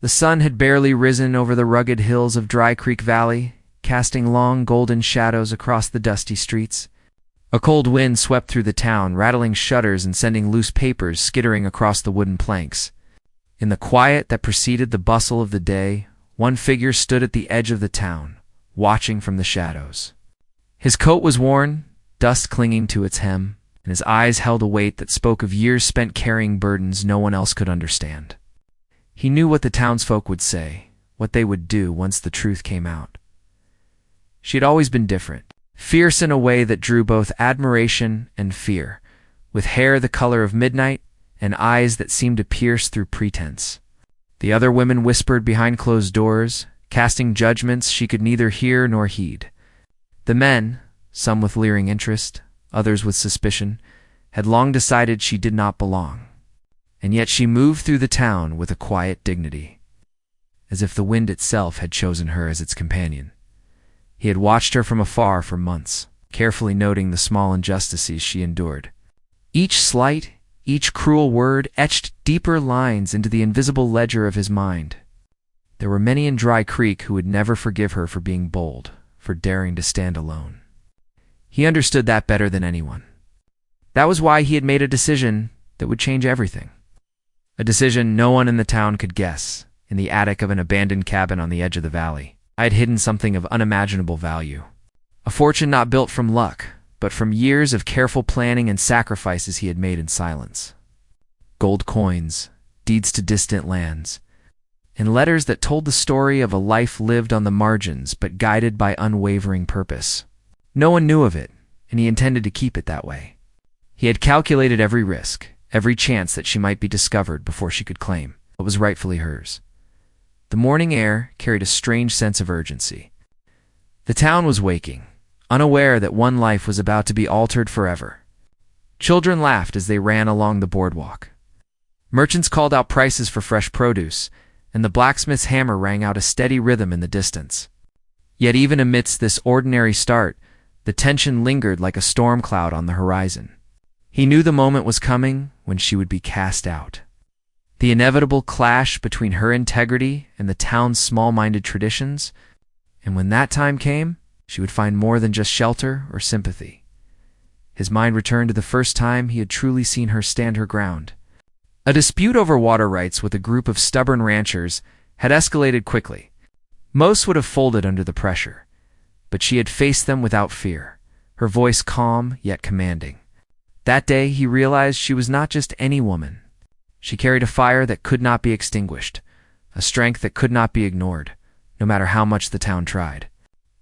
The sun had barely risen over the rugged hills of Dry Creek Valley, casting long golden shadows across the dusty streets. A cold wind swept through the town, rattling shutters and sending loose papers skittering across the wooden planks. In the quiet that preceded the bustle of the day, one figure stood at the edge of the town, watching from the shadows. His coat was worn, dust clinging to its hem, and his eyes held a weight that spoke of years spent carrying burdens no one else could understand. He knew what the townsfolk would say, what they would do once the truth came out. She had always been different, fierce in a way that drew both admiration and fear, with hair the color of midnight and eyes that seemed to pierce through pretense. The other women whispered behind closed doors, casting judgments she could neither hear nor heed. The men, some with leering interest, others with suspicion, had long decided she did not belong. And yet she moved through the town with a quiet dignity, as if the wind itself had chosen her as its companion. He had watched her from afar for months, carefully noting the small injustices she endured. Each slight, each cruel word etched deeper lines into the invisible ledger of his mind. There were many in Dry Creek who would never forgive her for being bold, for daring to stand alone. He understood that better than anyone. That was why he had made a decision that would change everything. A decision no one in the town could guess. In the attic of an abandoned cabin on the edge of the valley, I had hidden something of unimaginable value. A fortune not built from luck, but from years of careful planning and sacrifices he had made in silence. Gold coins, deeds to distant lands, and letters that told the story of a life lived on the margins but guided by unwavering purpose. No one knew of it, and he intended to keep it that way. He had calculated every risk, every chance that she might be discovered before she could claim what was rightfully hers. The morning air carried a strange sense of urgency. The town was waking, unaware that one life was about to be altered forever. Children laughed as they ran along the boardwalk. Merchants called out prices for fresh produce, and the blacksmith's hammer rang out a steady rhythm in the distance. Yet even amidst this ordinary start, the tension lingered like a storm cloud on the horizon. He knew the moment was coming when she would be cast out. The inevitable clash between her integrity and the town's small-minded traditions, and when that time came, she would find more than just shelter or sympathy. His mind returned to the first time he had truly seen her stand her ground. A dispute over water rights with a group of stubborn ranchers had escalated quickly. Most would have folded under the pressure, but she had faced them without fear, her voice calm yet commanding. That day he realized she was not just any woman. She carried a fire that could not be extinguished, a strength that could not be ignored, no matter how much the town tried.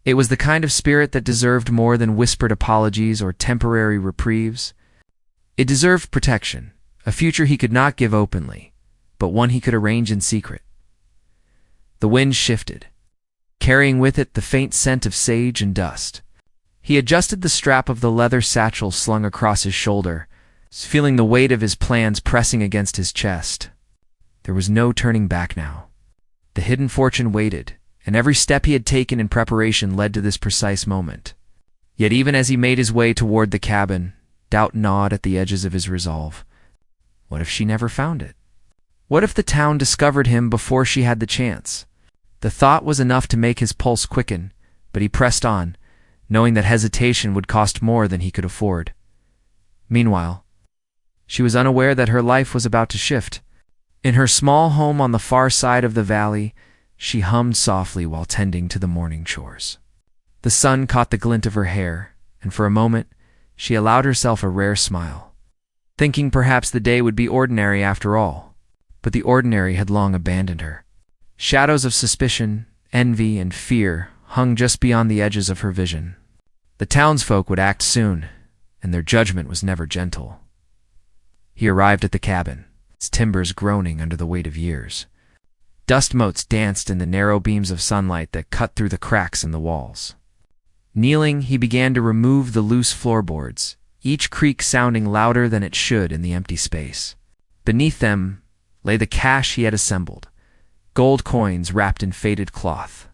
It was the kind of spirit that deserved more than whispered apologies or temporary reprieves. It deserved protection, a future he could not give openly, but one he could arrange in secret. The wind shifted, carrying with it the faint scent of sage and dust. He adjusted the strap of the leather satchel slung across his shoulder, feeling the weight of his plans pressing against his chest. There was no turning back now. The hidden fortune waited, and every step he had taken in preparation led to this precise moment. Yet even as he made his way toward the cabin, doubt gnawed at the edges of his resolve. What if she never found it? What if the town discovered him before she had the chance? The thought was enough to make his pulse quicken, but he pressed on, knowing that hesitation would cost more than he could afford. Meanwhile, she was unaware that her life was about to shift. In her small home on the far side of the valley, she hummed softly while tending to the morning chores. The sun caught the glint of her hair, and for a moment, she allowed herself a rare smile, thinking perhaps the day would be ordinary after all. But the ordinary had long abandoned her. Shadows of suspicion, envy, and fear hung just beyond the edges of her vision. The townsfolk would act soon, and their judgment was never gentle. He arrived at the cabin, its timbers groaning under the weight of years. Dust motes danced in the narrow beams of sunlight that cut through the cracks in the walls. Kneeling, he began to remove the loose floorboards, each creak sounding louder than it should in the empty space. Beneath them lay the cash he had assembled, gold coins wrapped in faded cloth,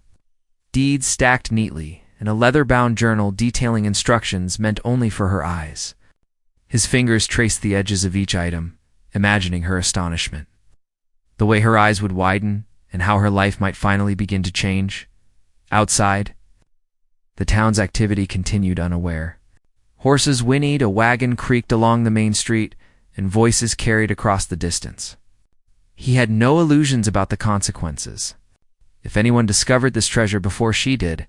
deeds stacked neatly, and a leather-bound journal detailing instructions meant only for her eyes. His fingers traced the edges of each item, imagining her astonishment. The way her eyes would widen and how her life might finally begin to change. Outside, the town's activity continued unaware. Horses whinnied, a wagon creaked along the main street, and voices carried across the distance. He had no illusions about the consequences. If anyone discovered this treasure before she did,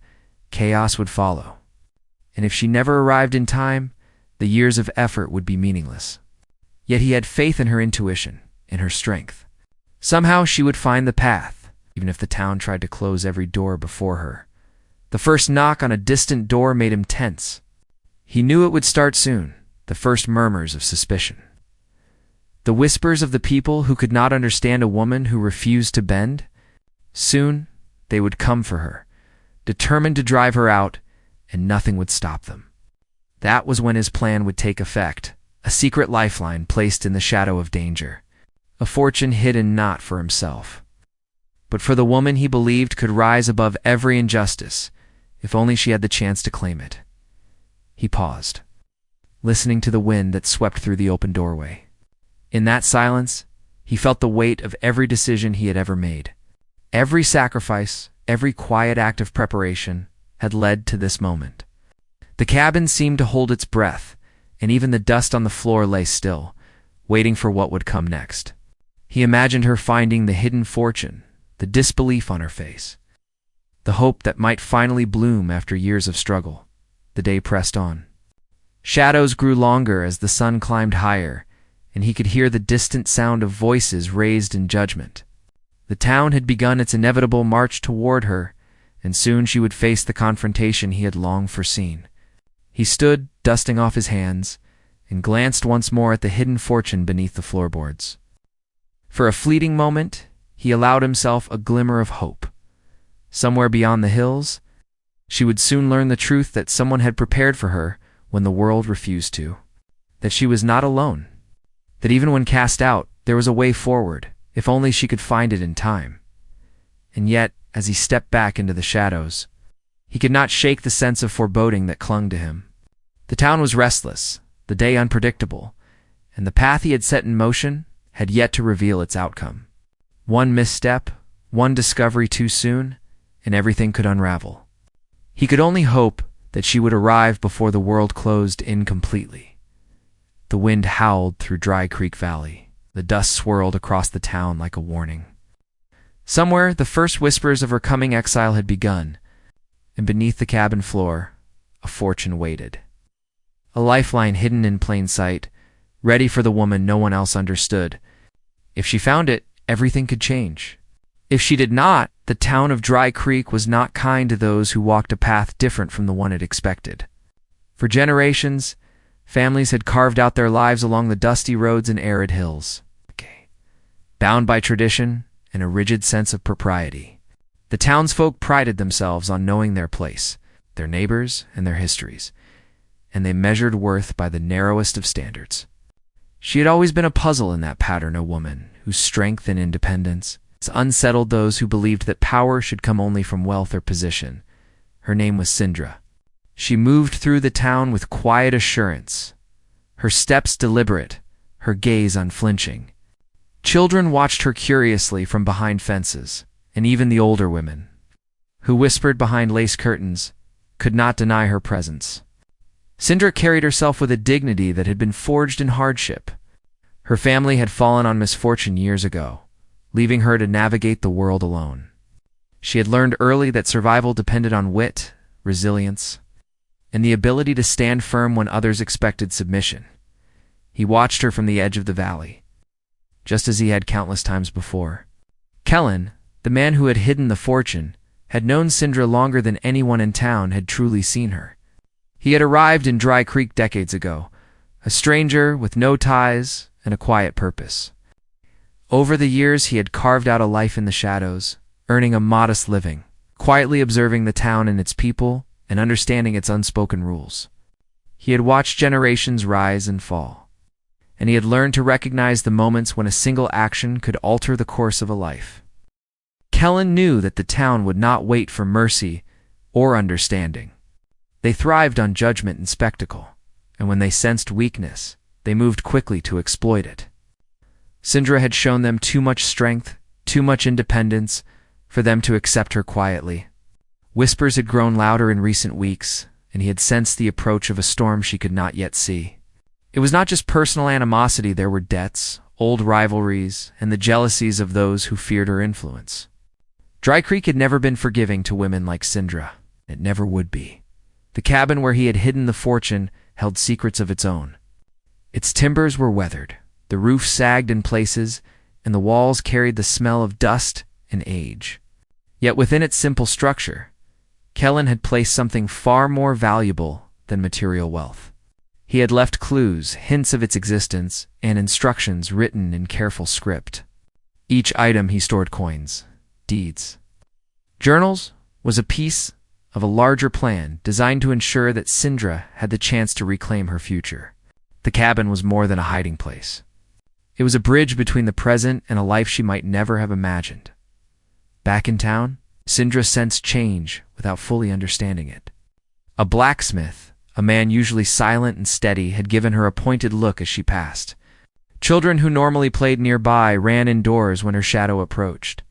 chaos would follow. And if she never arrived in time, the years of effort would be meaningless. Yet he had faith in her intuition, in her strength. Somehow she would find the path, even if the town tried to close every door before her. The first knock on a distant door made him tense. He knew it would start soon, the first murmurs of suspicion. The whispers of the people who could not understand a woman who refused to bend. Soon, they would come for her, determined to drive her out, and nothing would stop them. That was when his plan would take effect, a secret lifeline placed in the shadow of danger, a fortune hidden not for himself, but for the woman he believed could rise above every injustice, if only she had the chance to claim it. He paused, listening to the wind that swept through the open doorway. In that silence, he felt the weight of every decision he had ever made. Every sacrifice, every quiet act of preparation had led to this moment. The cabin seemed to hold its breath, and even the dust on the floor lay still, waiting for what would come next. He imagined her finding the hidden fortune, the disbelief on her face, the hope that might finally bloom after years of struggle. The day pressed on. Shadows grew longer as the sun climbed higher, and he could hear the distant sound of voices raised in judgment. The town had begun its inevitable march toward her, and soon she would face the confrontation he had long foreseen. He stood, dusting off his hands, and glanced once more at the hidden fortune beneath the floorboards. For a fleeting moment, he allowed himself a glimmer of hope. Somewhere beyond the hills, she would soon learn the truth that someone had prepared for her when the world refused to, that she was not alone, that even when cast out, there was a way forward, if only she could find it in time. And yet, as he stepped back into the shadows, he could not shake the sense of foreboding that clung to him. The town was restless, the day unpredictable, and the path he had set in motion had yet to reveal its outcome. One misstep, one discovery too soon, and everything could unravel. He could only hope that she would arrive before the world closed in completely. The wind howled through Dry Creek Valley. The dust swirled across the town like a warning. Somewhere, the first whispers of her coming exile had begun, and beneath the cabin floor, a fortune waited. A lifeline hidden in plain sight, ready for the woman no one else understood. If she found it, everything could change. If she did not, the town of Dry Creek was not kind to those who walked a path different from the one it expected. For generations, families had carved out their lives along the dusty roads and arid hills, bound by tradition and a rigid sense of propriety. The townsfolk prided themselves on knowing their place, their neighbors, and their histories, and they measured worth by the narrowest of standards. She had always been a puzzle in that pattern, a woman whose strength and independence unsettled those who believed that power should come only from wealth or position. Her name was Sindra. She moved through the town with quiet assurance, her steps deliberate, her gaze unflinching. Children watched her curiously from behind fences, and even the older women, who whispered behind lace curtains, could not deny her presence. Sindra carried herself with a dignity that had been forged in hardship. Her family had fallen on misfortune years ago, leaving her to navigate the world alone. She had learned early that survival depended on wit, resilience, and the ability to stand firm when others expected submission. He watched her from the edge of the valley, just as he had countless times before. Kellen, the man who had hidden the fortune, had known Sindra longer than anyone in town had truly seen her. He had arrived in Dry Creek decades ago, a stranger with no ties and a quiet purpose. Over the years, he had carved out a life in the shadows, earning a modest living, quietly observing the town and its people, and understanding its unspoken rules. He had watched generations rise and fall, and he had learned to recognize the moments when a single action could alter the course of a life. Kellen knew that the town would not wait for mercy or understanding. They thrived on judgment and spectacle, and when they sensed weakness, they moved quickly to exploit it. Sindra had shown them too much strength, too much independence, for them to accept her quietly. Whispers had grown louder in recent weeks, and he had sensed the approach of a storm she could not yet see. It was not just personal animosity, there were debts, old rivalries, and the jealousies of those who feared her influence. Dry Creek had never been forgiving to women like Syndra. It never would be. The cabin where he had hidden the fortune held secrets of its own. Its timbers were weathered, the roof sagged in places, and the walls carried the smell of dust and age. Yet within its simple structure, Kellen had placed something far more valuable than material wealth. He had left clues, hints of its existence, and instructions written in careful script. Each item he stored coins, deeds. Journals was a piece of a larger plan designed to ensure that Syndra had the chance to reclaim her future. The cabin was more than a hiding place. It was a bridge between the present and a life she might never have imagined. Back in town, Syndra sensed change without fully understanding it. A blacksmith, a man usually silent and steady, had given her a pointed look as she passed. Children who normally played nearby ran indoors when her shadow approached.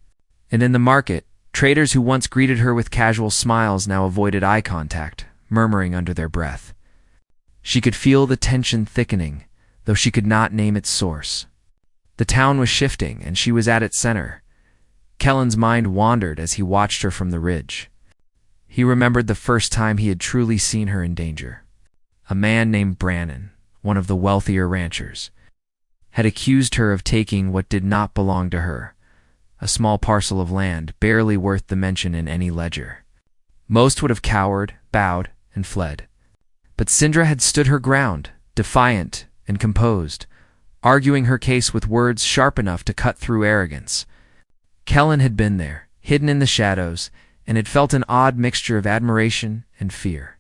And in the market, traders who once greeted her with casual smiles now avoided eye contact, murmuring under their breath. She could feel the tension thickening, though she could not name its source. The town was shifting, and she was at its center. Kellen's mind wandered as he watched her from the ridge. He remembered the first time he had truly seen her in danger. A man named Brannon, one of the wealthier ranchers, had accused her of taking what did not belong to her, a small parcel of land barely worth the mention in any ledger. Most would have cowered, bowed, and fled. But Syndra had stood her ground, defiant and composed, arguing her case with words sharp enough to cut through arrogance. Kellen had been there, hidden in the shadows, and had felt an odd mixture of admiration and fear.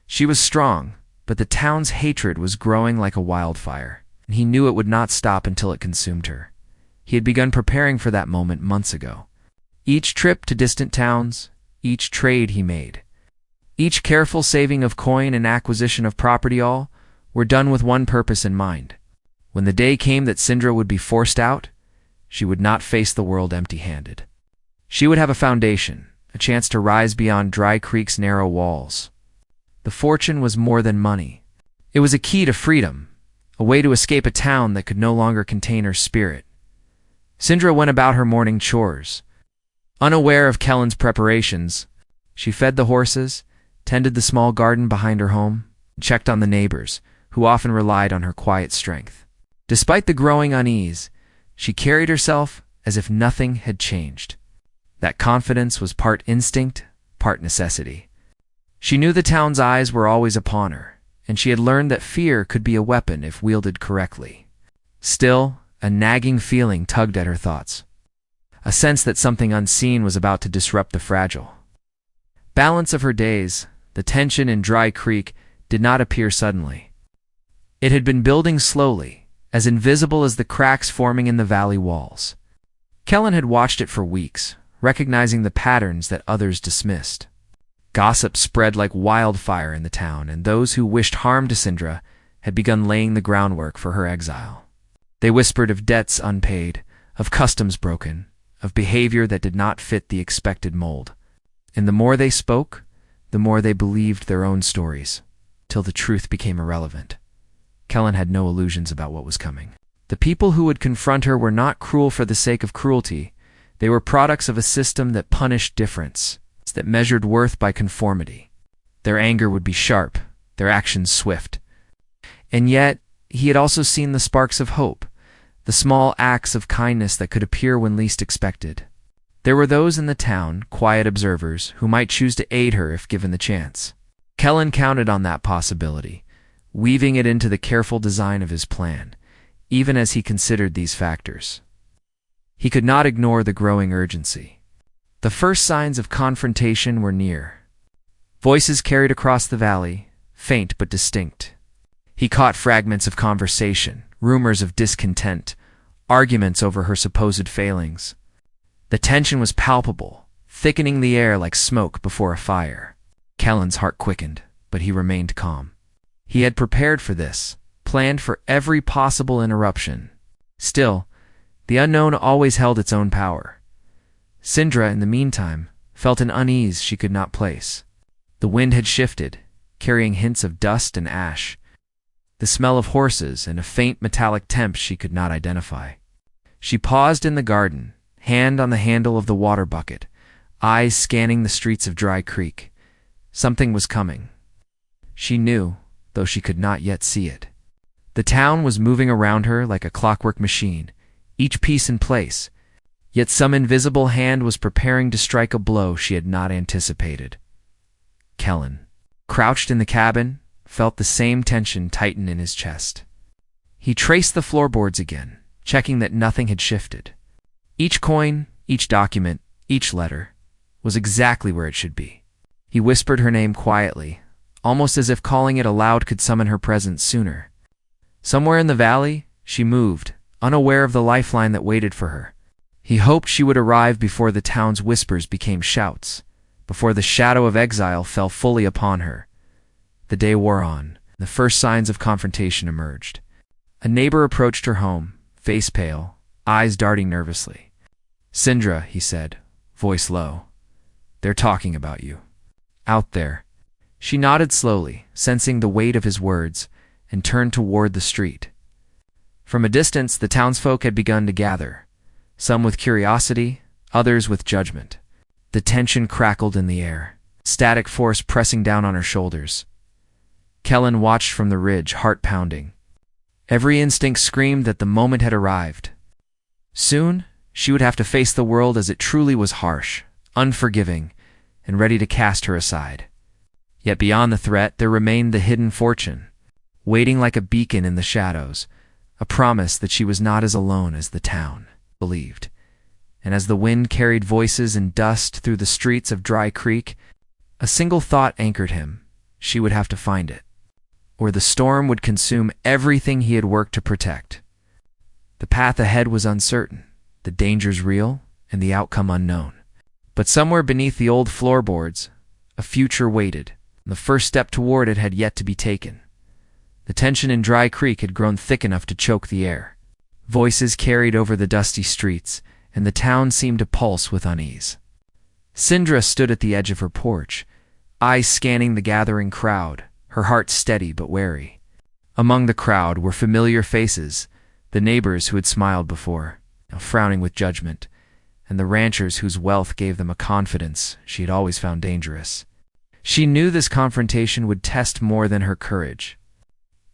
She was strong, but the town's hatred was growing like a wildfire, and he knew it would not stop until it consumed her. He had begun preparing for that moment months ago. Each trip to distant towns, each trade he made, each careful saving of coin and acquisition of property, all were done with one purpose in mind. When the day came that Syndra would be forced out, she would not face the world empty-handed. She would have a foundation, a chance to rise beyond Dry Creek's narrow walls. The fortune was more than money. It was a key to freedom, a way to escape a town that could no longer contain her spirit. Syndra went about her morning chores. Unaware of Kellen's preparations, she fed the horses, tended the small garden behind her home, and checked on the neighbors, who often relied on her quiet strength. Despite the growing unease, she carried herself as if nothing had changed. That confidence was part instinct, part necessity. She knew the town's eyes were always upon her, and she had learned that fear could be a weapon if wielded correctly. Still, a nagging feeling tugged at her thoughts, a sense that something unseen was about to disrupt the fragile balance of her days. The tension in Dry Creek did not appear suddenly. It had been building slowly, as invisible as the cracks forming in the valley walls. Kellen had watched it for weeks, recognizing the patterns that others dismissed. Gossip spread like wildfire in the town, and those who wished harm to Syndra had begun laying the groundwork for her exile. They whispered of debts unpaid, of customs broken, of behavior that did not fit the expected mold. And the more they spoke, the more they believed their own stories, till the truth became irrelevant. Kellen had no illusions about what was coming. The people who would confront her were not cruel for the sake of cruelty. They were products of a system that punished difference, that measured worth by conformity. Their anger would be sharp, their actions swift. And yet, he had also seen the sparks of hope, the small acts of kindness that could appear when least expected. There were those in the town, quiet observers, who might choose to aid her if given the chance. Kellen counted on that possibility, weaving it into the careful design of his plan, even as he considered these factors. He could not ignore the growing urgency. The first signs of confrontation were near. Voices carried across the valley, faint but distinct. He caught fragments of conversation, rumors of discontent, arguments over her supposed failings. The tension was palpable, thickening the air like smoke before a fire. Kellen's heart quickened, but he remained calm. He had prepared for this, planned for every possible interruption. Still, the unknown always held its own power. Sindra, in the meantime, felt an unease she could not place. The wind had shifted, carrying hints of dust and ash, the smell of horses, and a faint metallic temp she could not identify. She paused in the garden, hand on the handle of the water bucket, eyes scanning the streets of Dry Creek. Something was coming. She knew, though she could not yet see it. The town was moving around her like a clockwork machine, each piece in place, yet some invisible hand was preparing to strike a blow she had not anticipated. Kellen, crouched in the cabin, felt the same tension tighten in his chest. He traced the floorboards again, checking that nothing had shifted. Each coin, each document, each letter was exactly where it should be. He whispered her name quietly, almost as if calling it aloud could summon her presence sooner. Somewhere in the valley, she moved, unaware of the lifeline that waited for her. He hoped she would arrive before the town's whispers became shouts, before the shadow of exile fell fully upon her. The day wore on. The first signs of confrontation emerged. A neighbor approached her home, face pale, eyes darting nervously. "Sindra," he said, voice low. "They're talking about you. Out there." She nodded slowly, sensing the weight of his words, and turned toward the street. From a distance, the townsfolk had begun to gather, some with curiosity, others with judgment. The tension crackled in the air, static force pressing down on her shoulders. Kellen watched from the ridge, heart pounding. Every instinct screamed that the moment had arrived. Soon, she would have to face the world as it truly was, harsh, unforgiving, and ready to cast her aside. Yet beyond the threat, there remained the hidden fortune, waiting like a beacon in the shadows, a promise that she was not as alone as the town believed. And as the wind carried voices and dust through the streets of Dry Creek, a single thought anchored him: she would have to find it, or the storm would consume everything he had worked to protect. The path ahead was uncertain, the dangers real, and the outcome unknown. But somewhere beneath the old floorboards, a future waited, and the first step toward it had yet to be taken. The tension in Dry Creek had grown thick enough to choke the air. Voices carried over the dusty streets, and the town seemed to pulse with unease. Sindra stood at the edge of her porch, eyes scanning the gathering crowd, her heart steady but wary. Among the crowd were familiar faces, the neighbors who had smiled before, now frowning with judgment, and the ranchers whose wealth gave them a confidence she had always found dangerous. She knew this confrontation would test more than her courage.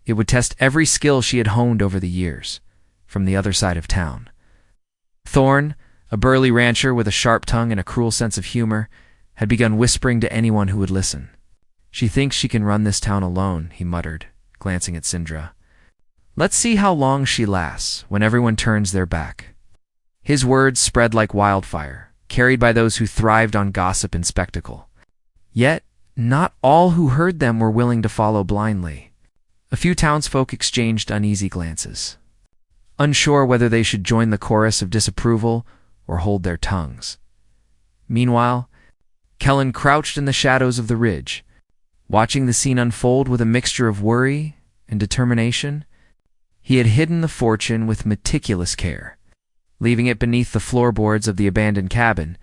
It would test every skill she had honed over the years, from the other side of town. Thorne, a burly rancher with a sharp tongue and a cruel sense of humor, had begun whispering to anyone who would listen. "She thinks she can run this town alone," he muttered, glancing at Sindra. "Let's see how long she lasts when everyone turns their back." His words spread like wildfire, carried by those who thrived on gossip and spectacle. Yet, not all who heard them were willing to follow blindly. A few townsfolk exchanged uneasy glances, unsure whether they should join the chorus of disapproval or hold their tongues. Meanwhile, Kellen crouched in the shadows of the ridge, watching the scene unfold with a mixture of worry and determination. He had hidden the fortune with meticulous care, leaving it beneath the floorboards of the abandoned cabin,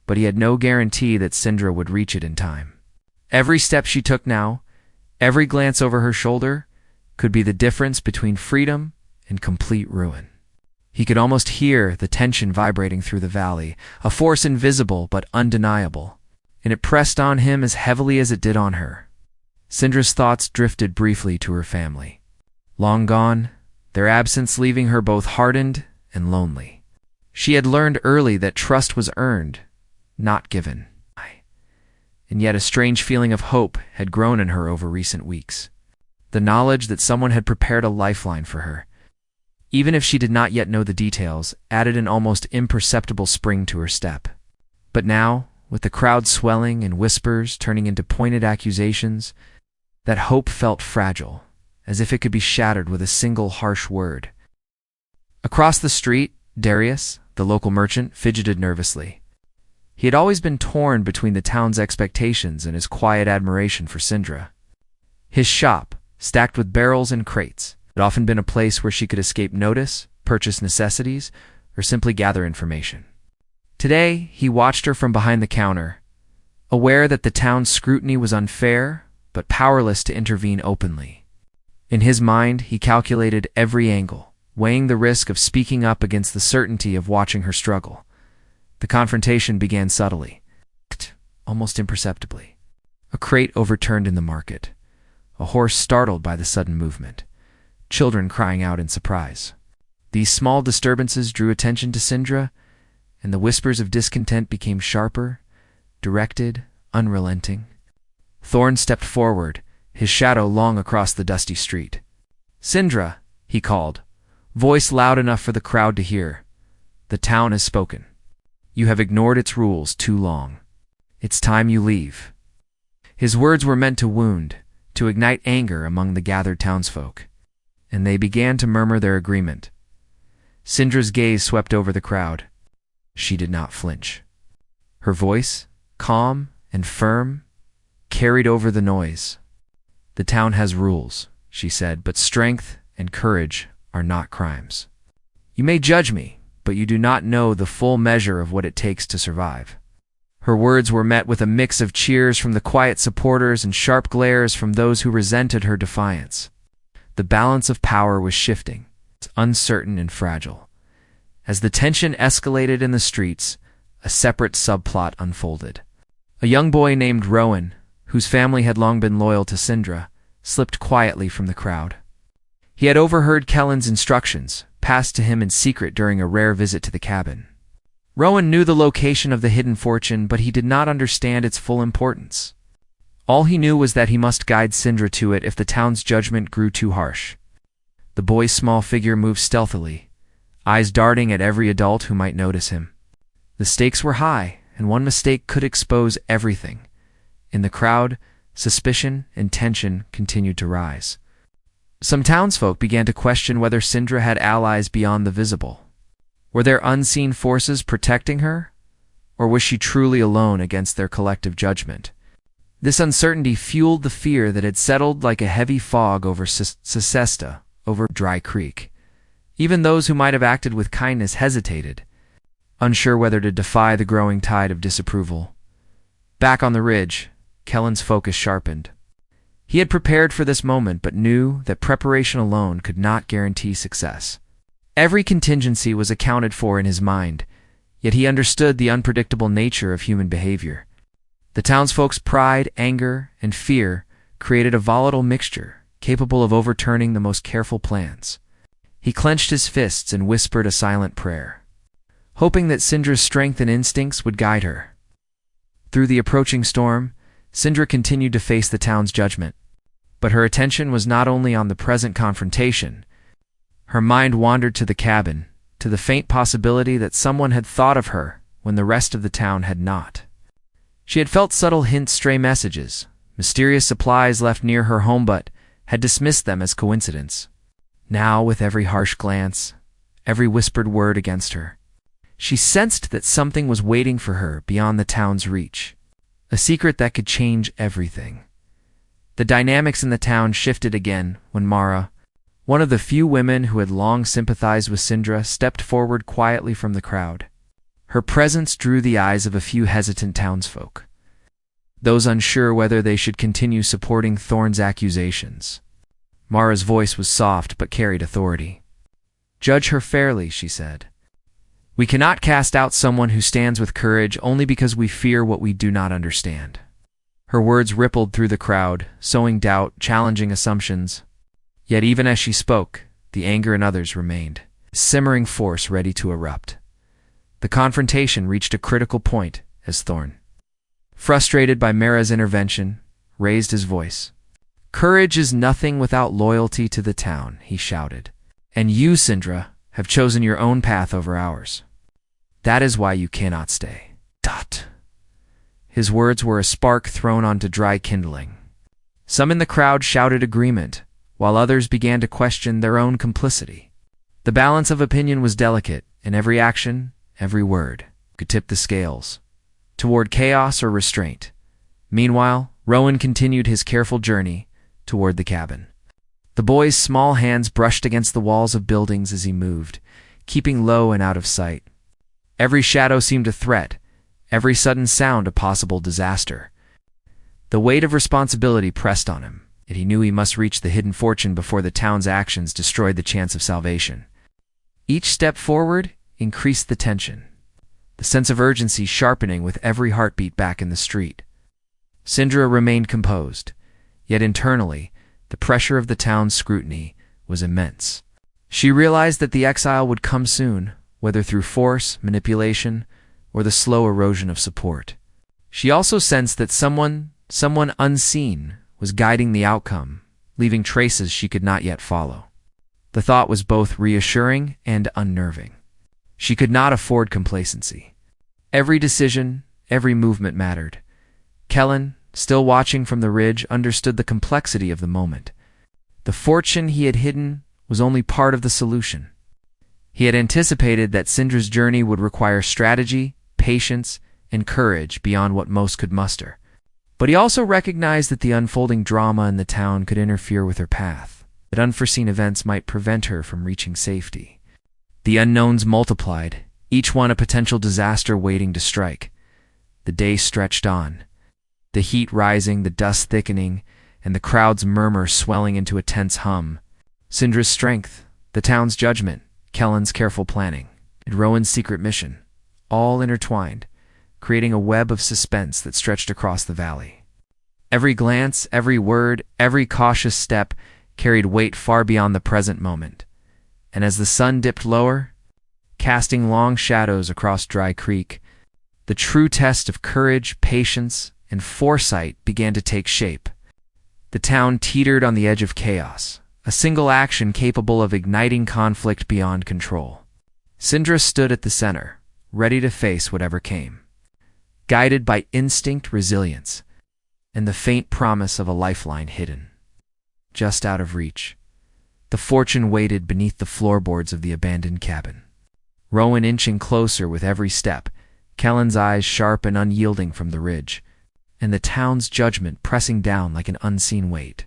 but he had no guarantee that Sindra would reach it in time. Every step she took now, every glance over her shoulder, could be the difference between freedom and complete ruin. He could almost hear the tension vibrating through the valley, a force invisible but undeniable, and it pressed on him as heavily as it did on her. Sindra's thoughts drifted briefly to her family. Long gone, their absence leaving her both hardened and lonely. She had learned early that trust was earned, not given. And yet a strange feeling of hope had grown in her over recent weeks. The knowledge that someone had prepared a lifeline for her, even if she did not yet know the details, added an almost imperceptible spring to her step. But now, with the crowd swelling and whispers turning into pointed accusations, that hope felt fragile, as if it could be shattered with a single harsh word. Across the street, Darius, the local merchant, fidgeted nervously. He had always been torn between the town's expectations and his quiet admiration for Sindra. His shop, stacked with barrels and crates, had often been a place where she could escape notice, purchase necessities, or simply gather information. Today, he watched her from behind the counter, aware that the town's scrutiny was unfair, but powerless to intervene openly. In his mind, he calculated every angle, weighing the risk of speaking up against the certainty of watching her struggle. The confrontation began subtly, almost imperceptibly. A crate overturned in the market, a horse startled by the sudden movement, children crying out in surprise. These small disturbances drew attention to Sindra, and the whispers of discontent became sharper, directed, unrelenting. Thorn stepped forward, his shadow long across the dusty street. "Sindra," he called, voice loud enough for the crowd to hear. "The town has spoken. You have ignored its rules too long. It's time you leave." His words were meant to wound, to ignite anger among the gathered townsfolk, and they began to murmur their agreement. Sindra's gaze swept over the crowd. She did not flinch. Her voice, calm and firm, carried over the noise. "The town has rules," she said, "but strength and courage are not crimes. You may judge me, but you do not know the full measure of what it takes to survive." Her words were met with a mix of cheers from the quiet supporters and sharp glares from those who resented her defiance. The balance of power was shifting, uncertain and fragile. As the tension escalated in the streets, a separate subplot unfolded. A young boy named Rowan, whose family had long been loyal to Sindra, slipped quietly from the crowd. He had overheard Kellen's instructions, passed to him in secret during a rare visit to the cabin. Rowan knew the location of the hidden fortune, but he did not understand its full importance. All he knew was that he must guide Sindra to it if the town's judgment grew too harsh. The boy's small figure moved stealthily, eyes darting at every adult who might notice him. The stakes were high, and one mistake could expose everything. In the crowd, suspicion and tension continued to rise. Some townsfolk began to question whether Sindra had allies beyond the visible. Were there unseen forces protecting her, or was she truly alone against their collective judgment? This uncertainty fueled the fear that had settled like a heavy fog over Sesesta, over Dry Creek. Even those who might have acted with kindness hesitated, unsure whether to defy the growing tide of disapproval. Back on the ridge, Kellen's focus sharpened. He had prepared for this moment, but knew that preparation alone could not guarantee success. Every contingency was accounted for in his mind, yet he understood the unpredictable nature of human behavior. The townsfolk's pride, anger, and fear created a volatile mixture, capable of overturning the most careful plans. He clenched his fists and whispered a silent prayer, hoping that Sindra's strength and instincts would guide her. Through the approaching storm, Sindra continued to face the town's judgment. But her attention was not only on the present confrontation. Her mind wandered to the cabin, to the faint possibility that someone had thought of her when the rest of the town had not. She had felt subtle hints, stray messages, mysterious supplies left near her home, but had dismissed them as coincidence. Now, with every harsh glance, every whispered word against her, she sensed that something was waiting for her beyond the town's reach, a secret that could change everything. The dynamics in the town shifted again when Mara, one of the few women who had long sympathized with Sindra, stepped forward quietly from the crowd. Her presence drew the eyes of a few hesitant townsfolk, those unsure whether they should continue supporting Thorn's accusations. Mara's voice was soft but carried authority. "Judge her fairly," she said. "We cannot cast out someone who stands with courage only because we fear what we do not understand." Her words rippled through the crowd, sowing doubt, challenging assumptions. Yet even as she spoke, the anger in others remained, simmering force ready to erupt. The confrontation reached a critical point as Thorn, frustrated by Mara's intervention, raised his voice. "Courage is nothing without loyalty to the town," he shouted. "And you, Sindra, have chosen your own path over ours. That is why you cannot stay." Dot. His words were a spark thrown onto dry kindling. Some in the crowd shouted agreement, while others began to question their own complicity. The balance of opinion was delicate, and every action, every word, could tip the scales toward chaos or restraint. Meanwhile, Rowan continued his careful journey toward the cabin. The boy's small hands brushed against the walls of buildings as he moved, keeping low and out of sight. Every shadow seemed a threat, every sudden sound a possible disaster. The weight of responsibility pressed on him, yet he knew he must reach the hidden fortune before the town's actions destroyed the chance of salvation. Each step forward increased the tension, the sense of urgency sharpening with every heartbeat back in the street. Sindra remained composed, yet internally, the pressure of the town's scrutiny was immense. She realized that the exile would come soon, whether through force, manipulation, or the slow erosion of support. She also sensed that someone unseen, was guiding the outcome, leaving traces she could not yet follow. The thought was both reassuring and unnerving. She could not afford complacency. Every decision, every movement mattered. Kellen, still watching from the ridge, understood the complexity of the moment. The fortune he had hidden was only part of the solution. He had anticipated that Sindra's journey would require strategy, patience, and courage beyond what most could muster. But he also recognized that the unfolding drama in the town could interfere with her path, that unforeseen events might prevent her from reaching safety. The unknowns multiplied, each one a potential disaster waiting to strike. The day stretched on, the heat rising, the dust thickening, and the crowd's murmur swelling into a tense hum. Sindra's strength, the town's judgment, Kellen's careful planning, and Rowan's secret mission, all intertwined, creating a web of suspense that stretched across the valley. Every glance, every word, every cautious step carried weight far beyond the present moment. And as the sun dipped lower, casting long shadows across Dry Creek, the true test of courage, patience, and foresight began to take shape. The town teetered on the edge of chaos, a single action capable of igniting conflict beyond control. Sindra stood at the center, ready to face whatever came, guided by instinct, resilience, and the faint promise of a lifeline hidden just out of reach. The fortune waited beneath the floorboards of the abandoned cabin. Rowan inching closer with every step, Kellen's eyes sharp and unyielding from the ridge, and the town's judgment pressing down like an unseen weight.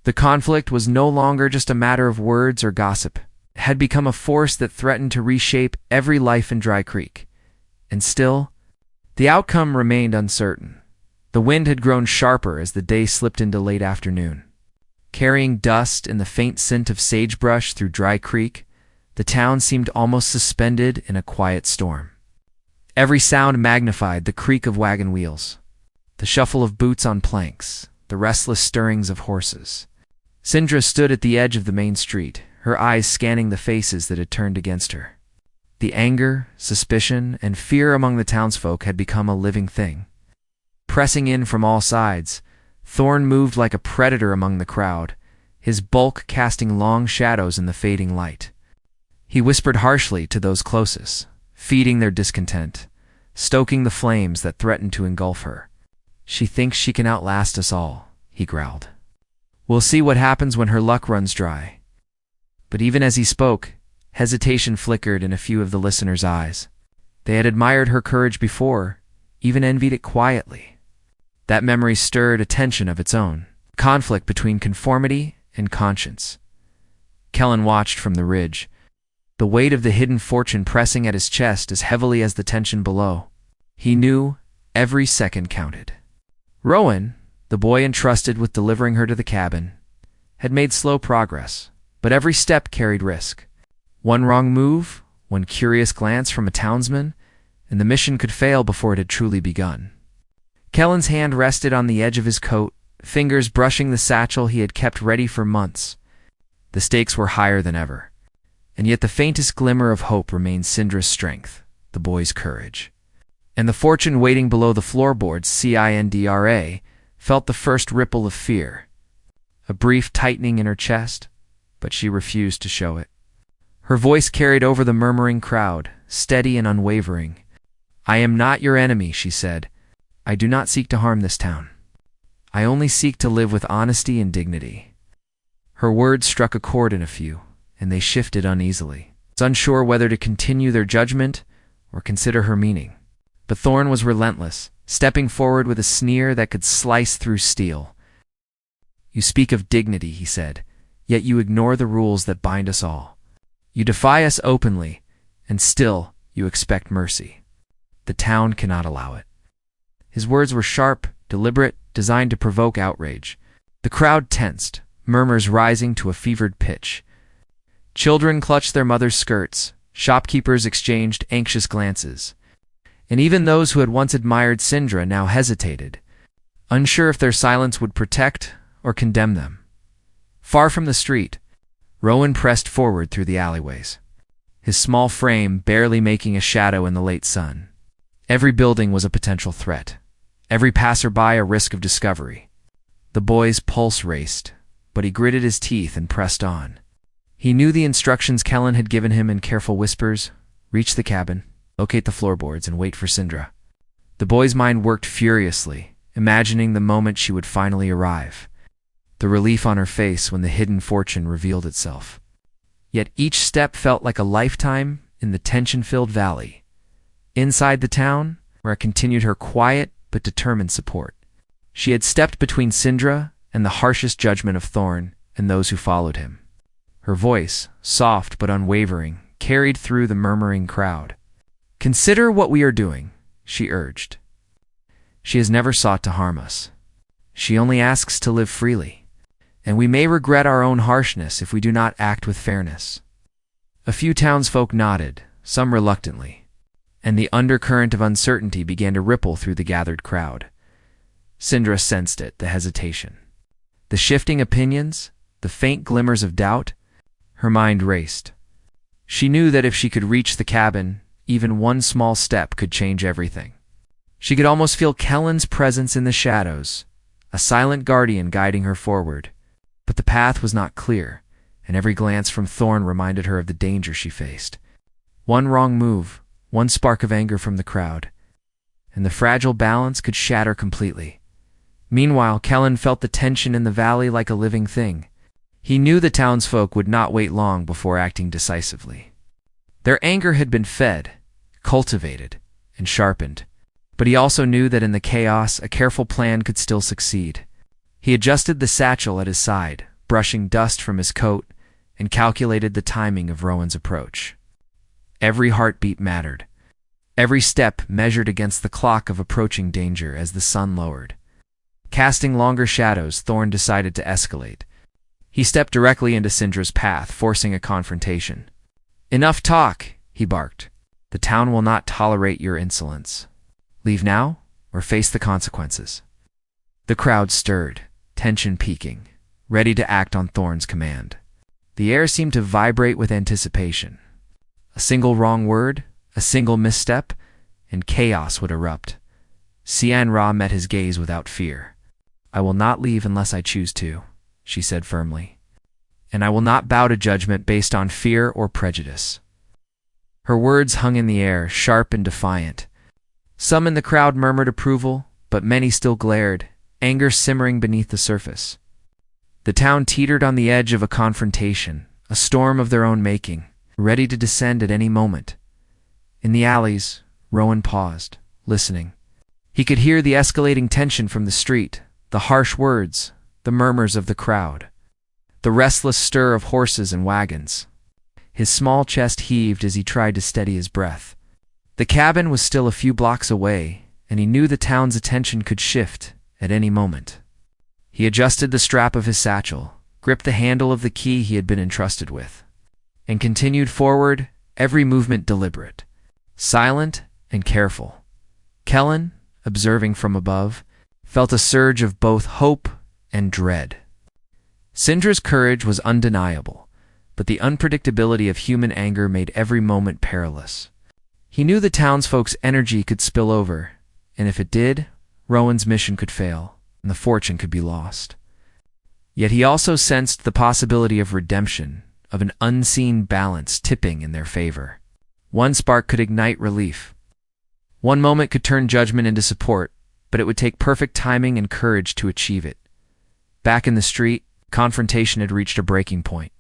The conflict was no longer just a matter of words or gossip. It had become a force that threatened to reshape every life in Dry Creek. And still, the outcome remained uncertain. The wind had grown sharper as the day slipped into late afternoon. Carrying dust and the faint scent of sagebrush through Dry Creek, the town seemed almost suspended in a quiet storm. Every sound magnified: the creak of wagon wheels, the shuffle of boots on planks, the restless stirrings of horses. Sindra stood at the edge of the main street, her eyes scanning the faces that had turned against her. The anger, suspicion, and fear among the townsfolk had become a living thing. Pressing in from all sides, Thorn moved like a predator among the crowd, his bulk casting long shadows in the fading light. He whispered harshly to those closest, feeding their discontent, stoking the flames that threatened to engulf her. "She thinks she can outlast us all," he growled. "We'll see what happens when her luck runs dry." But even as he spoke, hesitation flickered in a few of the listeners' eyes. They had admired her courage before, even envied it quietly. That memory stirred a tension of its own, conflict between conformity and conscience. Kellen watched from the ridge, the weight of the hidden fortune pressing at his chest as heavily as the tension below. He knew every second counted. Rowan, the boy entrusted with delivering her to the cabin, had made slow progress, but every step carried risk. One wrong move, one curious glance from a townsman, and the mission could fail before it had truly begun. Kellen's hand rested on the edge of his coat, fingers brushing the satchel he had kept ready for months. The stakes were higher than ever, and yet the faintest glimmer of hope remained Sindra's strength, the boy's courage. And the fortune waiting below the floorboards, Cindra, felt the first ripple of fear, a brief tightening in her chest, but she refused to show it. Her voice carried over the murmuring crowd, steady and unwavering. "I am not your enemy," she said. "I do not seek to harm this town. I only seek to live with honesty and dignity." Her words struck a chord in a few, and they shifted uneasily, unsure whether to continue their judgment or consider her meaning. But Thorn was relentless, stepping forward with a sneer that could slice through steel. "You speak of dignity," he said, "yet you ignore the rules that bind us all. You defy us openly, and still you expect mercy. The town cannot allow it." His words were sharp, deliberate, designed to provoke outrage. The crowd tensed, murmurs rising to a fevered pitch. Children clutched their mothers' skirts, shopkeepers exchanged anxious glances, and even those who had once admired Sindra now hesitated, unsure if their silence would protect or condemn them. Far from the street, Rowan pressed forward through the alleyways, his small frame barely making a shadow in the late sun. Every building was a potential threat, every passerby a risk of discovery. The boy's pulse raced, but he gritted his teeth and pressed on. He knew the instructions Kellen had given him in careful whispers: reach the cabin, locate the floorboards, and wait for Sindra. The boy's mind worked furiously, imagining the moment she would finally arrive, the relief on her face when the hidden fortune revealed itself. Yet each step felt like a lifetime in the tension-filled valley. Inside the town, Mara continued her quiet but determined support. She had stepped between Sindra and the harshest judgment of Thorn and those who followed him. Her voice, soft but unwavering, carried through the murmuring crowd. "Consider what we are doing," she urged. "She has never sought to harm us. She only asks to live freely, and we may regret our own harshness if we do not act with fairness." A few townsfolk nodded, some reluctantly, and the undercurrent of uncertainty began to ripple through the gathered crowd. Sindra sensed it, the hesitation, the shifting opinions, the faint glimmers of doubt. Her mind raced. She knew that if she could reach the cabin, even one small step could change everything. She could almost feel Kellen's presence in the shadows, a silent guardian guiding her forward. But the path was not clear, and every glance from Thorn reminded her of the danger she faced. One wrong move, one spark of anger from the crowd, and the fragile balance could shatter completely. Meanwhile, Kellen felt the tension in the valley like a living thing. He knew the townsfolk would not wait long before acting decisively. Their anger had been fed, cultivated, and sharpened, but he also knew that in the chaos, a careful plan could still succeed. He adjusted the satchel at his side, brushing dust from his coat, and calculated the timing of Rowan's approach. Every heartbeat mattered. Every step measured against the clock of approaching danger as the sun lowered. Casting longer shadows, Thorn decided to escalate. He stepped directly into Sindra's path, forcing a confrontation. "Enough talk," he barked. "The town will not tolerate your insolence. Leave now, or face the consequences." The crowd stirred, tension peaking, ready to act on Thorn's command. The air seemed to vibrate with anticipation. A single wrong word, a single misstep, and chaos would erupt. Sian Ra met his gaze without fear. "I will not leave unless I choose to," she said firmly. "And I will not bow to judgment based on fear or prejudice." Her words hung in the air, sharp and defiant. Some in the crowd murmured approval, but many still glared, anger simmering beneath the surface. The town teetered on the edge of a confrontation, a storm of their own making, ready to descend at any moment. In the alleys, Rowan paused, listening. He could hear the escalating tension from the street, the harsh words, the murmurs of the crowd, the restless stir of horses and wagons. His small chest heaved as he tried to steady his breath. The cabin was still a few blocks away, and he knew the town's attention could shift at any moment. He adjusted the strap of his satchel, gripped the handle of the key he had been entrusted with, and continued forward, every movement deliberate, silent and careful. Kellen, observing from above, felt a surge of both hope and dread. Sindra's courage was undeniable, but the unpredictability of human anger made every moment perilous. He knew the townsfolk's energy could spill over, and if it did, Rowan's mission could fail, and the fortune could be lost. Yet he also sensed the possibility of redemption, of an unseen balance tipping in their favor. One spark could ignite relief. One moment could turn judgment into support, but it would take perfect timing and courage to achieve it. Back in the street, confrontation had reached a breaking point.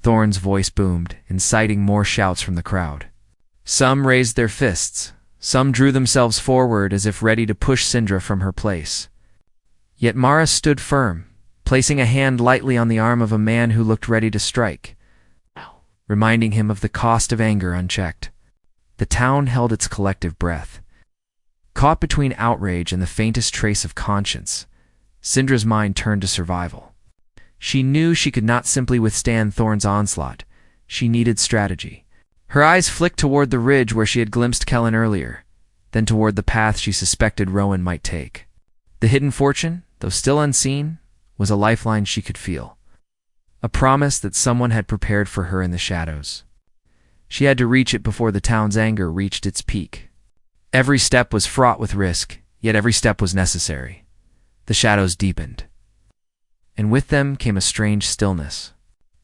Thorn's voice boomed, inciting more shouts from the crowd. Some raised their fists, some drew themselves forward as if ready to push Sindra from her place. Yet Mara stood firm, placing a hand lightly on the arm of a man who looked ready to strike, reminding him of the cost of anger unchecked. The town held its collective breath. Caught between outrage and the faintest trace of conscience, Syndra's mind turned to survival. She knew she could not simply withstand Thorn's onslaught. She needed strategy. Her eyes flicked toward the ridge where she had glimpsed Kellen earlier, then toward the path she suspected Rowan might take. The hidden fortune, though still unseen, was a lifeline she could feel. A promise that someone had prepared for her in the shadows. She had to reach it before the town's anger reached its peak. Every step was fraught with risk, yet every step was necessary. The shadows deepened, and with them came a strange stillness.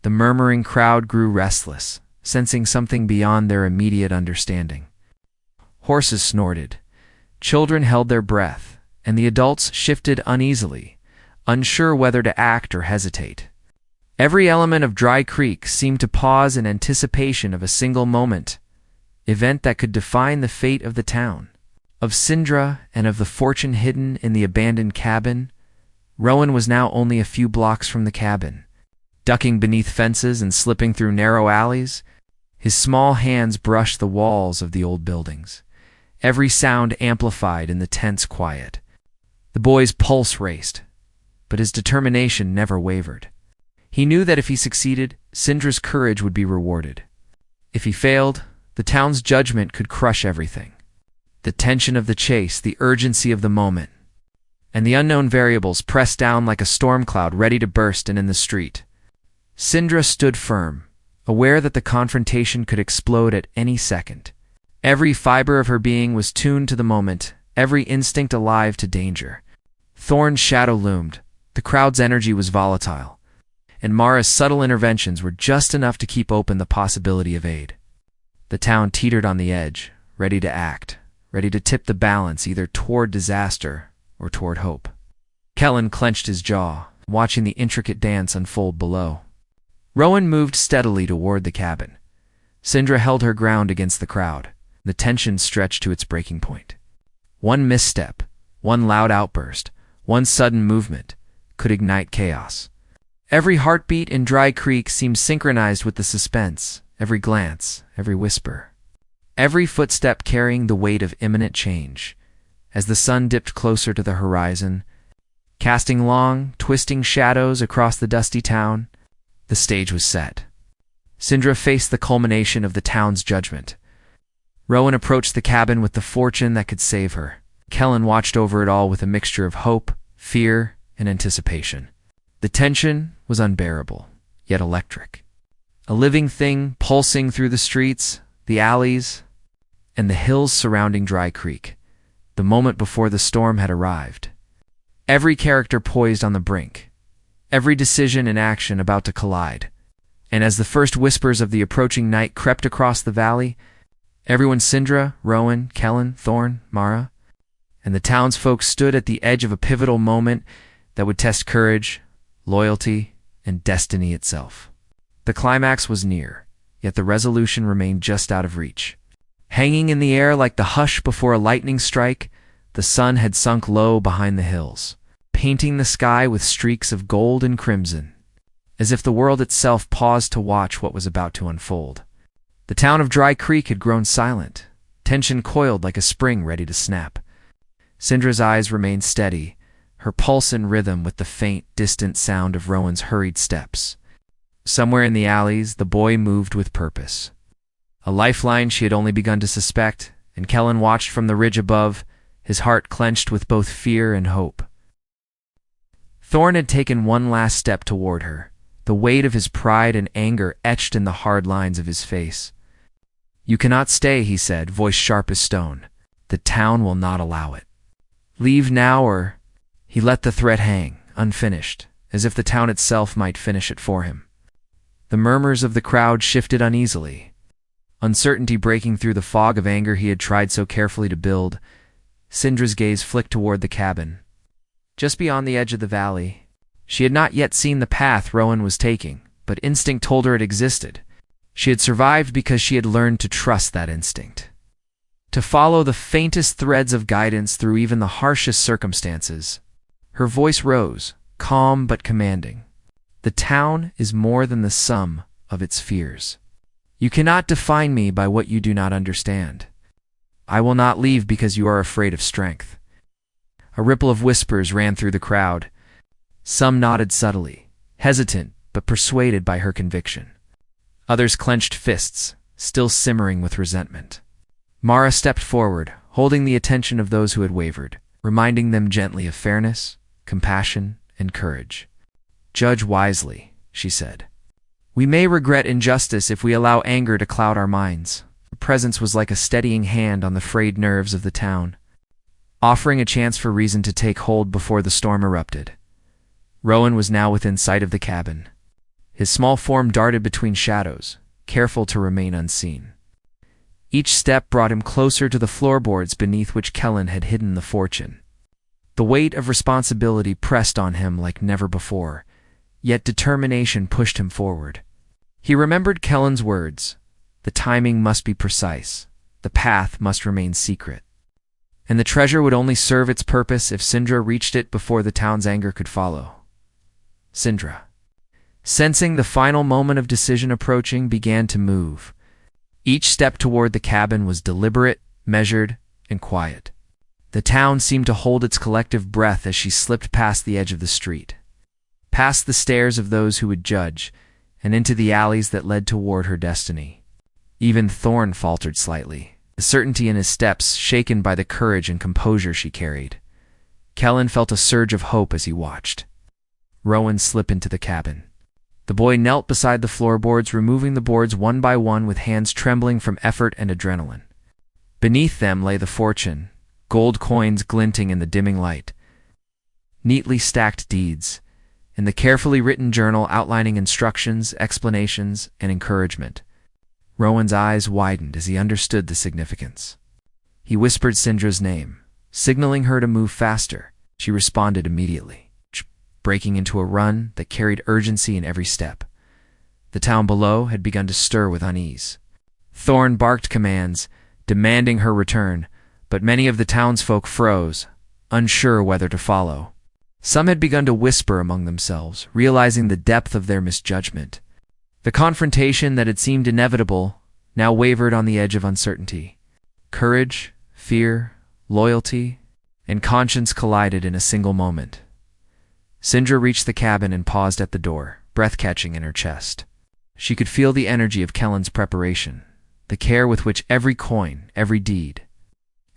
The murmuring crowd grew restless, sensing something beyond their immediate understanding. Horses snorted, children held their breath, and the adults shifted uneasily, unsure whether to act or hesitate. Every element of Dry Creek seemed to pause in anticipation of a single event that could define the fate of the town. Of Syndra and of the fortune hidden in the abandoned cabin, Rowan was now only a few blocks from the cabin. Ducking beneath fences and slipping through narrow alleys, his small hands brushed the walls of the old buildings, every sound amplified in the tense quiet. The boy's pulse raced, but his determination never wavered. He knew that if he succeeded, Syndra's courage would be rewarded. If he failed, the town's judgment could crush everything. The tension of the chase, the urgency of the moment, and the unknown variables pressed down like a storm cloud ready to burst in the street. Syndra stood firm, aware that the confrontation could explode at any second. Every fiber of her being was tuned to the moment, every instinct alive to danger. Thorn's shadow loomed, the crowd's energy was volatile, and Mara's subtle interventions were just enough to keep open the possibility of aid. The town teetered on the edge, ready to act, ready to tip the balance either toward disaster or toward hope. Kellen clenched his jaw, watching the intricate dance unfold below. Rowan moved steadily toward the cabin. Syndra held her ground against the crowd, the tension stretched to its breaking point. One misstep, one loud outburst, one sudden movement could ignite chaos. Every heartbeat in Dry Creek seemed synchronized with the suspense, every glance, every whisper, every footstep carrying the weight of imminent change. As the sun dipped closer to the horizon, casting long, twisting shadows across the dusty town, the stage was set. Syndra faced the culmination of the town's judgment. Rowan approached the cabin with the fortune that could save her. Kellen watched over it all with a mixture of hope, fear, and anticipation. The tension was unbearable, yet electric. A living thing pulsing through the streets, the alleys, and the hills surrounding Dry Creek, the moment before the storm had arrived. Every character poised on the brink, every decision and action about to collide. And as the first whispers of the approaching night crept across the valley, everyone, Syndra, Rowan, Kellen, Thorn, Mara, and the townsfolk stood at the edge of a pivotal moment that would test courage, loyalty, and destiny itself. The climax was near, yet the resolution remained just out of reach. Hanging in the air like the hush before a lightning strike, the sun had sunk low behind the hills, painting the sky with streaks of gold and crimson, as if the world itself paused to watch what was about to unfold. The town of Dry Creek had grown silent, tension coiled like a spring ready to snap. Syndra's eyes remained steady, her pulse in rhythm with the faint, distant sound of Rowan's hurried steps. Somewhere in the alleys, the boy moved with purpose. A lifeline she had only begun to suspect, and Kellen watched from the ridge above, his heart clenched with both fear and hope. Thorn had taken one last step toward her, the weight of his pride and anger etched in the hard lines of his face. "You cannot stay," he said, voice sharp as stone. "The town will not allow it. Leave now or—" He let the threat hang, unfinished, as if the town itself might finish it for him. The murmurs of the crowd shifted uneasily, uncertainty breaking through the fog of anger he had tried so carefully to build. Syndra's gaze flicked toward the cabin. Just beyond the edge of the valley, she had not yet seen the path Rowan was taking, but instinct told her it existed. She had survived because she had learned to trust that instinct, to follow the faintest threads of guidance through even the harshest circumstances. Her voice rose, calm but commanding. "The town is more than the sum of its fears. You cannot define me by what you do not understand. I will not leave because you are afraid of strength." A ripple of whispers ran through the crowd. Some nodded subtly, hesitant but persuaded by her conviction. Others clenched fists, still simmering with resentment. Mara stepped forward, holding the attention of those who had wavered, reminding them gently of fairness, compassion, and courage. "Judge wisely," she said. "We may regret injustice if we allow anger to cloud our minds." Her presence was like a steadying hand on the frayed nerves of the town, offering a chance for reason to take hold before the storm erupted. Rowan was now within sight of the cabin. His small form darted between shadows, careful to remain unseen. Each step brought him closer to the floorboards beneath which Kellen had hidden the fortune. The weight of responsibility pressed on him like never before, yet determination pushed him forward. He remembered Kellen's words: the timing must be precise, the path must remain secret, and the treasure would only serve its purpose if Sindra reached it before the town's anger could follow. Sindra, sensing the final moment of decision approaching, began to move. Each step toward the cabin was deliberate, measured, and quiet. The town seemed to hold its collective breath as she slipped past the edge of the street, past the stares of those who would judge, and into the alleys that led toward her destiny. Even Thorn faltered slightly, the certainty in his steps shaken by the courage and composure she carried. Kellen felt a surge of hope as he watched Rowan slip into the cabin. The boy knelt beside the floorboards, removing the boards one by one with hands trembling from effort and adrenaline. Beneath them lay the fortune, gold coins glinting in the dimming light, neatly stacked deeds, and the carefully written journal outlining instructions, explanations, and encouragement. Rowan's eyes widened as he understood the significance. He whispered Sindra's name, signaling her to move faster. She responded immediately, breaking into a run that carried urgency in every step. The town below had begun to stir with unease. Thorn barked commands, demanding her return, but many of the townsfolk froze, unsure whether to follow. Some had begun to whisper among themselves, realizing the depth of their misjudgment. The confrontation that had seemed inevitable now wavered on the edge of uncertainty. Courage, fear, loyalty, and conscience collided in a single moment. Sindra reached the cabin and paused at the door, breath catching in her chest. She could feel the energy of Kellen's preparation, the care with which every coin, every deed,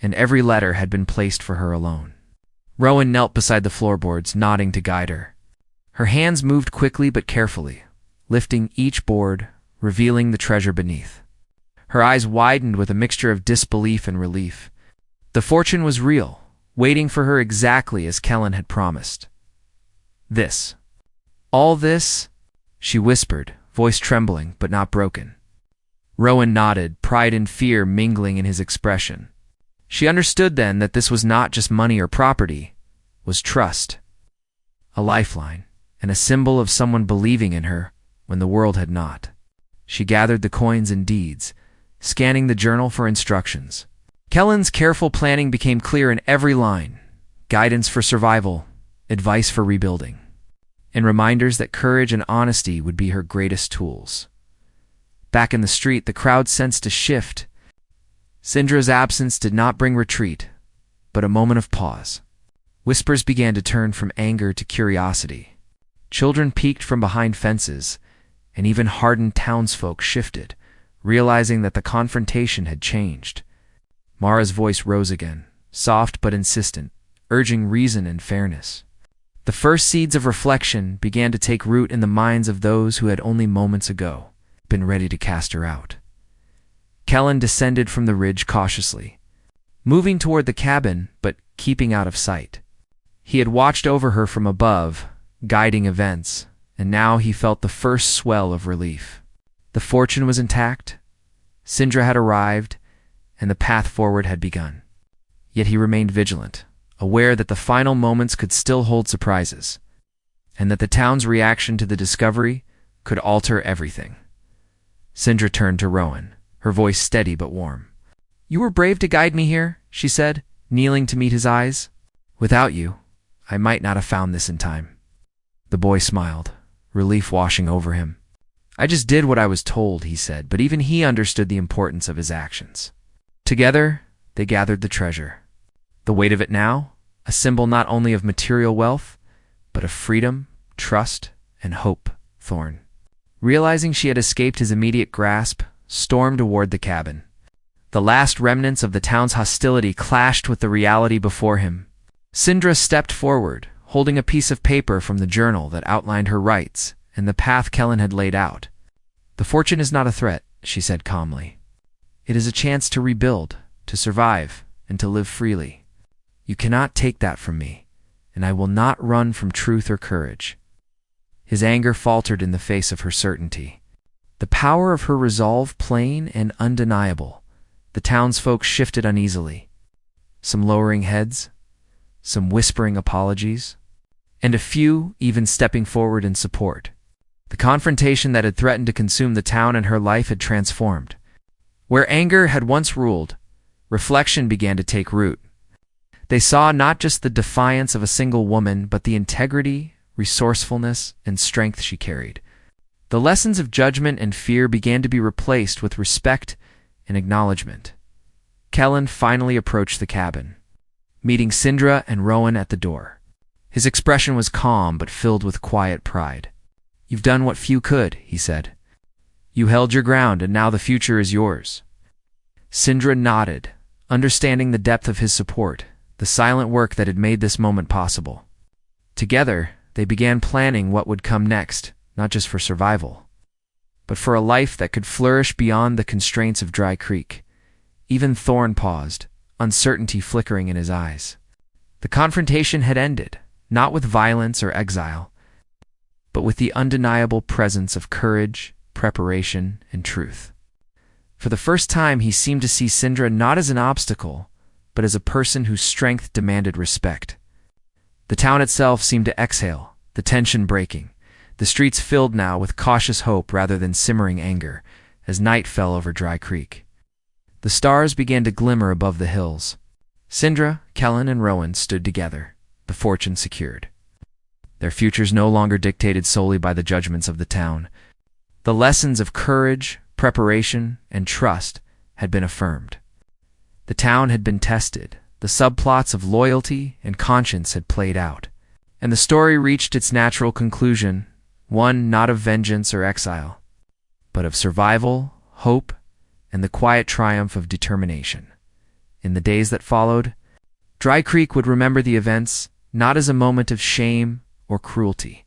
and every letter had been placed for her alone. Rowan knelt beside the floorboards, nodding to guide her. Her hands moved quickly but carefully, lifting each board, revealing the treasure beneath. Her eyes widened with a mixture of disbelief and relief. The fortune was real, waiting for her exactly as Kellen had promised. "This. All this?" she whispered, voice trembling but not broken. Rowan nodded, pride and fear mingling in his expression. She understood then that this was not just money or property, was trust. A lifeline, and a symbol of someone believing in her when the world had not. She gathered the coins and deeds, scanning the journal for instructions. Kellen's careful planning became clear in every line: guidance for survival, advice for rebuilding, and reminders that courage and honesty would be her greatest tools. Back in the street, the crowd sensed a shift. Sindra's absence did not bring retreat, but a moment of pause. Whispers began to turn from anger to curiosity. Children peeked from behind fences, and even hardened townsfolk shifted, realizing that the confrontation had changed. Mara's voice rose again, soft but insistent, urging reason and fairness. The first seeds of reflection began to take root in the minds of those who had only moments ago been ready to cast her out. Kellen descended from the ridge cautiously, moving toward the cabin but keeping out of sight. He had watched over her from above, guiding events, and now he felt the first swell of relief. The fortune was intact, Sindra had arrived, and the path forward had begun. Yet he remained vigilant, aware that the final moments could still hold surprises, and that the town's reaction to the discovery could alter everything. Sindra turned to Rowan, her voice steady but warm. "You were brave to guide me here," she said, kneeling to meet his eyes. "Without you, I might not have found this in time." The boy smiled, relief washing over him. "I just did what I was told," he said, but even he understood the importance of his actions. Together, they gathered the treasure. The weight of it now, a symbol not only of material wealth, but of freedom, trust, and hope. Thorn, realizing she had escaped his immediate grasp, stormed toward the cabin. The last remnants of the town's hostility clashed with the reality before him. Sindra stepped forward, holding a piece of paper from the journal that outlined her rights and the path Kellen had laid out. "The fortune is not a threat," she said calmly. "It is a chance to rebuild, to survive, and to live freely. You cannot take that from me, and I will not run from truth or courage." His anger faltered in the face of her certainty. The power of her resolve plain and undeniable. The townsfolk shifted uneasily. Some lowering heads, some whispering apologies, and a few even stepping forward in support. The confrontation that had threatened to consume the town and her life had transformed. Where anger had once ruled, reflection began to take root. They saw not just the defiance of a single woman, but the integrity, resourcefulness, and strength she carried. The lessons of judgment and fear began to be replaced with respect and acknowledgement. Kellen finally approached the cabin, meeting Sindra and Rowan at the door. His expression was calm but filled with quiet pride. "You've done what few could," he said. "You held your ground, and now the future is yours." Sindra nodded, understanding the depth of his support, the silent work that had made this moment possible. Together, they began planning what would come next, not just for survival, but for a life that could flourish beyond the constraints of Dry Creek. Even Thorn paused, uncertainty flickering in his eyes. The confrontation had ended, not with violence or exile, but with the undeniable presence of courage, preparation, and truth. For the first time, he seemed to see Sindra not as an obstacle, but as a person whose strength demanded respect. The town itself seemed to exhale, the tension breaking, the streets filled now with cautious hope rather than simmering anger, as night fell over Dry Creek. The stars began to glimmer above the hills. Sindra, Kellen, and Rowan stood together, the fortune secured. Their futures no longer dictated solely by the judgments of the town. The lessons of courage, preparation, and trust had been affirmed. The town had been tested, the subplots of loyalty and conscience had played out, and the story reached its natural conclusion, one not of vengeance or exile, but of survival, hope, and the quiet triumph of determination. In the days that followed, Dry Creek would remember the events not as a moment of shame or cruelty,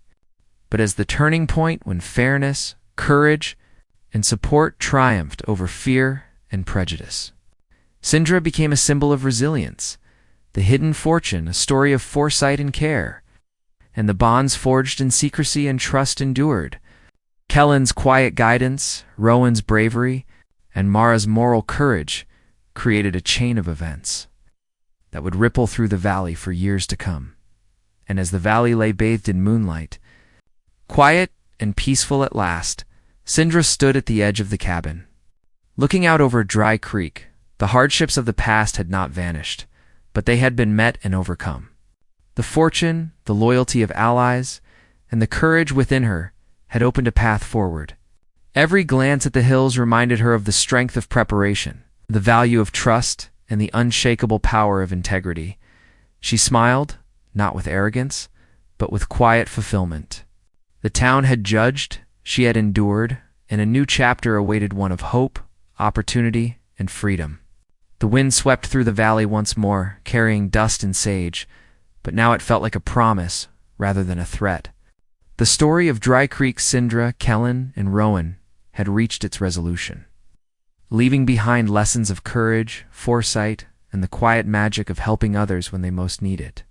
but as the turning point when fairness, courage, and support triumphed over fear and prejudice. Sindra became a symbol of resilience, the hidden fortune a story of foresight and care, and the bonds forged in secrecy and trust endured. Kellen's quiet guidance, Rowan's bravery, and Mara's moral courage created a chain of events that would ripple through the valley for years to come. And as the valley lay bathed in moonlight, quiet and peaceful at last, Sindra stood at the edge of the cabin. Looking out over Dry Creek, the hardships of the past had not vanished, but they had been met and overcome. The fortune, the loyalty of allies, and the courage within her had opened a path forward. Every glance at the hills reminded her of the strength of preparation, the value of trust, and the unshakable power of integrity. She smiled, not with arrogance, but with quiet fulfillment. The town had judged, she had endured, and a new chapter awaited, one of hope, opportunity, and freedom. The wind swept through the valley once more, carrying dust and sage, but now it felt like a promise rather than a threat. The story of Dry Creek, Sindra, Kellen, and Rowan had reached its resolution, leaving behind lessons of courage, foresight, and the quiet magic of helping others when they most need it.